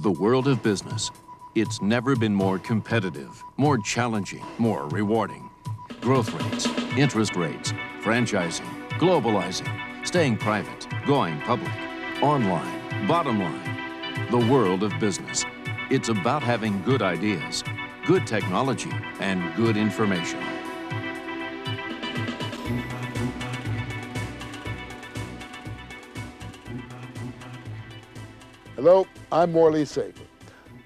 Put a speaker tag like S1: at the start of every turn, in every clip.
S1: The world of business. It's never been more competitive, more challenging, more rewarding. Growth rates, interest rates, franchising, globalizing, staying private, going public, online, bottom line. The world of business. It's about having good ideas, good technology, and good information.
S2: Hello, I'm Morley Safer.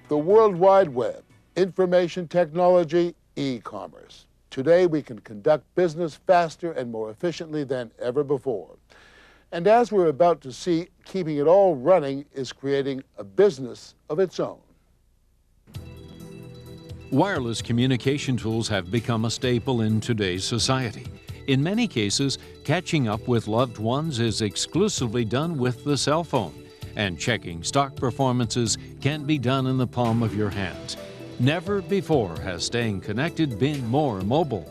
S2: The World Wide Web, information technology, e-commerce. Today we can conduct business faster and more efficiently than ever before. And as we're about to see, keeping it all running is creating a business of its own.
S3: Wireless communication tools have become a staple in today's society. In many cases, catching up with loved ones is exclusively done with the cell phone, and checking stock performances can be done in the palm of your hands. Never before has staying connected been more mobile.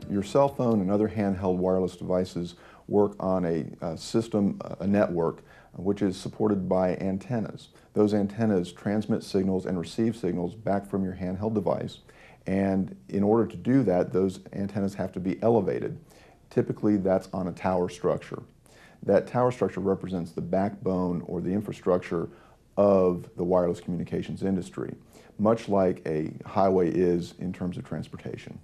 S4: Your cell phone and other handheld wireless devices work on a system, a network, which is supported by antennas. Those antennas transmit signals and receive signals back from your handheld device. And in order to do that, those antennas have to be elevated. Typically, that's on a tower structure. That tower structure represents the backbone or the infrastructure of the wireless communications industry, much like a highway is in terms of transportation.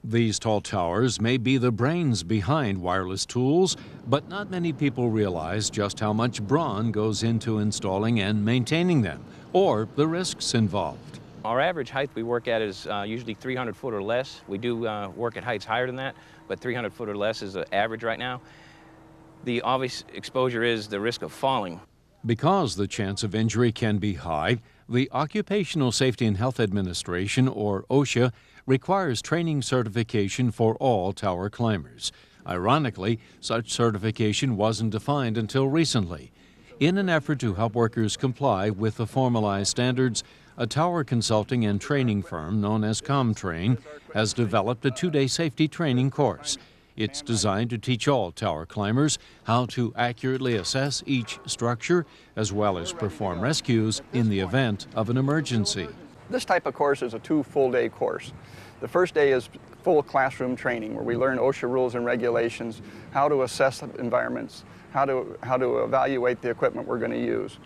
S3: These tall towers may be the brains behind wireless tools, but not many people realize just how much brawn goes into installing and maintaining them, or the risks involved.
S5: Our average height we work at is usually 300 foot or less. We do work at heights higher than that, but 300 foot or less is the average right now. The obvious exposure is the risk of falling.
S3: Because the chance of injury can be high, the Occupational Safety and Health Administration, or OSHA, requires training certification for all tower climbers. Ironically, such certification wasn't defined until recently. In an effort to help workers comply with the formalized standards, a tower consulting and training firm known as Comtrain has developed a two-day safety training course. It's designed to teach all tower climbers how to accurately assess each structure, as well as perform rescues in the event of an emergency.
S6: This type of course is a two full-day course. The first day is full classroom training, where we learn OSHA rules and regulations, how to assess environments, how to evaluate the equipment we're going to use.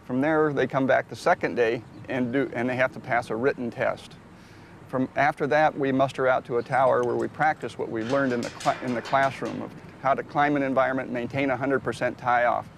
S6: From there, they come back the second day and they have to pass a written test. After that, we muster out to a tower where we practice what we learned in the classroom of how to climb an environment, maintain 100% tie-off.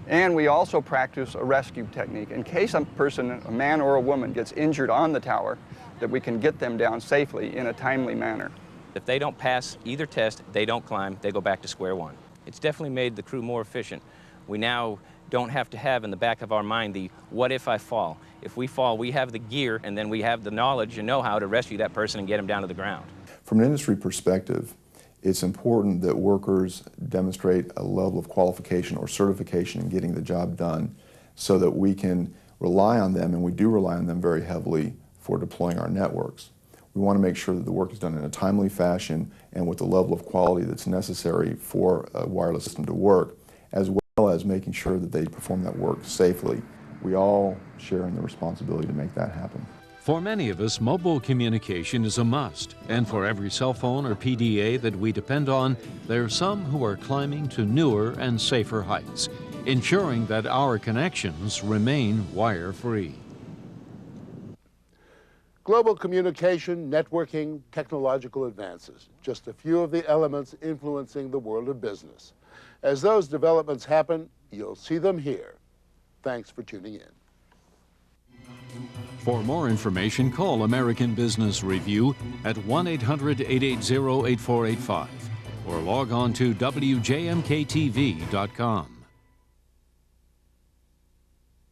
S6: And we also practice a rescue technique. In case a person, a man or a woman, gets injured on the tower, that we can get them down safely in a timely manner.
S5: If they don't pass either test, they don't climb, they go back to square one. It's definitely made the crew more efficient. We now don't have to have in the back of our mind the what if I fall. If we fall, we have the gear and then we have the knowledge and know-how to rescue that person and get them down to the ground.
S4: From an industry perspective, it's important that workers demonstrate a level of qualification or certification in getting the job done so that we can rely on them, and we do rely on them very heavily for deploying our networks. We want to make sure that the work is done in a timely fashion and with the level of quality that's necessary for a wireless system to work, as well as making sure that they perform that work safely. We all share in the responsibility to make that happen.
S3: For many of us, mobile communication is a must, and for every cell phone or PDA that we depend on, there are some who are climbing to newer and safer heights, ensuring that our connections remain wire-free.
S2: Global communication, networking, technological advances, just a few of the elements influencing the world of business. As those developments happen, you'll see them here. Thanks for tuning in.
S3: For more information, call American Business Review at 1-800-880-8485 or log on to WJMKTV.com.